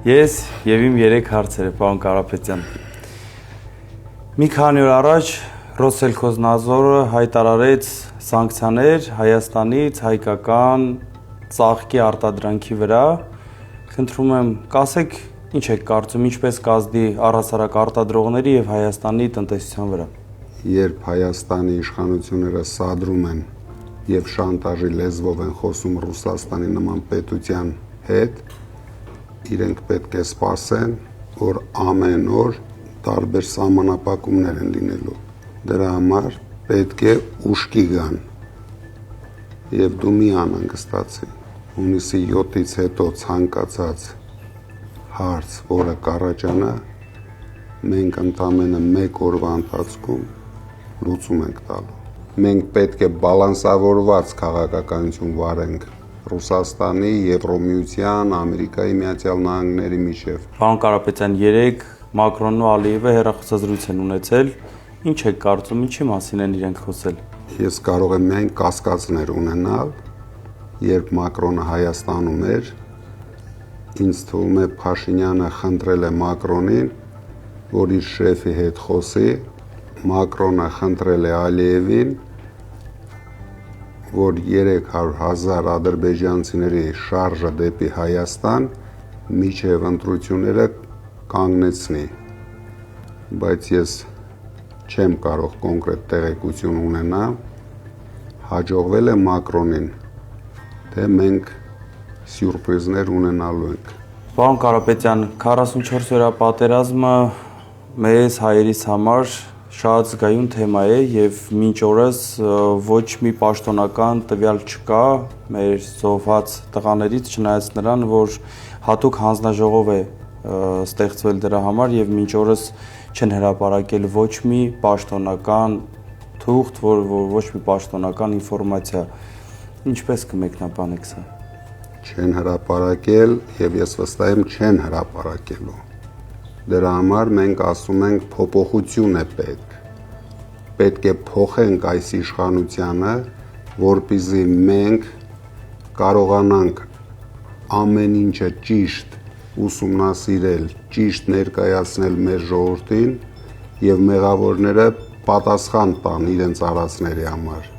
Ես եւ իմ 3 հարցերը, պարոն Կարապետյան։ Մի քանի օր առաջ Ռոսելխոզնadzորը հայտարարեց սանկցիաներ Հայաստանից հայկական ծաղկի արտադրանքի վրա։ Խնդրում եմ, կասեք, ինչ եք կարծում, ինչպես կազդի առհասարակ արտադրողների եւ Հայաստանի տնտեսության վրա։ Երբ Հայաստանի իշխանությունները սադրում են եւ շանտաժի լեզվով են խոսում Ռուսաստանի նման պետության հետ, իրենք պետք է սպասեն, որ ամեն օր տարբեր սահմանափակումներ են լինելու։ Դրա համար պետք է ուշքի գան։ Եվ դու մի անհանգստացի։ Հունիսի 7-ից հետո ցանկացած հարց, որը կառաջանա, մենք ընդամենը 1 օրվա ընթացքում լուծում ենք տալու։ Մենք պետք է բալանսավորված քաղաքականություն վարենք Ռուսաստանի, Եվրոմիության, Ամերիկայի Միացյալ Նահանգների միջև։ Պարոն Կարապետյան, 3 Մակրոնն ու Ալիևը հեռախոսազրույց են ունեցել։ Ինչ եք կարծում, ինչի մասին են իրենք խոսել։ Ես կարող եմ միայն կասկածներ ունենալ, երբ Մակրոնը Հայաստանում էր, ինձ թվում է Փաշինյանը խնդրել է Մակրոնին, որ իր շեֆի հետ խոսի, Մակրոնը խնդրել է Ալիևին, որ 300,000 ադրբեջանցիների շարժը դեպի Հայաստան միջև ընտրությունները կանգնեցնի, բայց ես չեմ կարող կոնկրետ տեղեկություն ունենալ, հաջողվել է Մակրոնին, թե մենք սյուրպրիզներ ունենալու ենք։ Պարոն Կարապետյան, 44 օրյա պատերազմը մեզ հայերիս համար շատ զգայուն թեմա է եւ մինչ օրս ոչ մի պաշտոնական տվյալ չկա մեր զոհված տղաներից, չնայած նրան, որ հատուկ հանձնաժողով է ստեղծվել դրա համար եւ մինչ օրս չեն հրապարակել ոչ մի պաշտոնական թուղթ, ոչ մի պաշտոնական ինֆորմացիա։ Ինչպես կմեկնաբանեք սա։ Չեն հրապարակել եւ ես վստահ եմ չեն հրապարակելու։ Դրա համար մենք ասում ենք փոփոխություն է պետք։ Պետք է փոխենք այս իշխանությանը, որպեսզի մենք կարողանանք ամեն ինչը ճիշտ ուսումնասիրել, ճիշտ ներկայացնել մեր ժողովրդին եւ մեղավորները պատասխան տան իրենց արածների համար։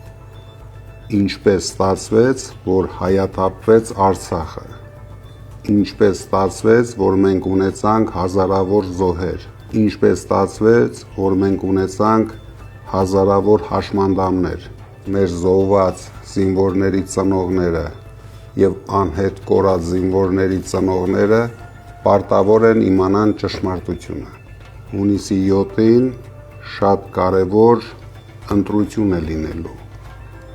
Ինչպես ստացվեց, որ հայաթափվեց Արցախը։ Ինչպես ստացվեց, որ մենք ունեցանք հազարավոր զոհեր, ինչպես ստացվեց, որ մենք ունեցանք հազարավոր հաշմանդամներ, մեր զոհված զինվորների ծնողները եւ անհետ կորած զինվորների ծնողները պարտավոր են իմանան ճշմարտությունը։ Հունիսի 7-ին շատ կարևոր ընտրություն է լինելու։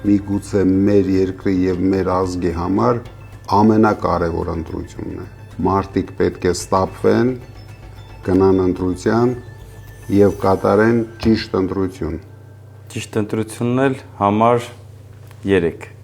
Միգուցե մեր երկրի եւ մեր ազգի համար ամենակարևոր ընտրությունն է։ Մարդիկ պետք է ստապվեն, գնան ընտրության եւ կատարեն ճիշտ ընտրություն։ Ճիշտ ընտրությունն էլ համար 3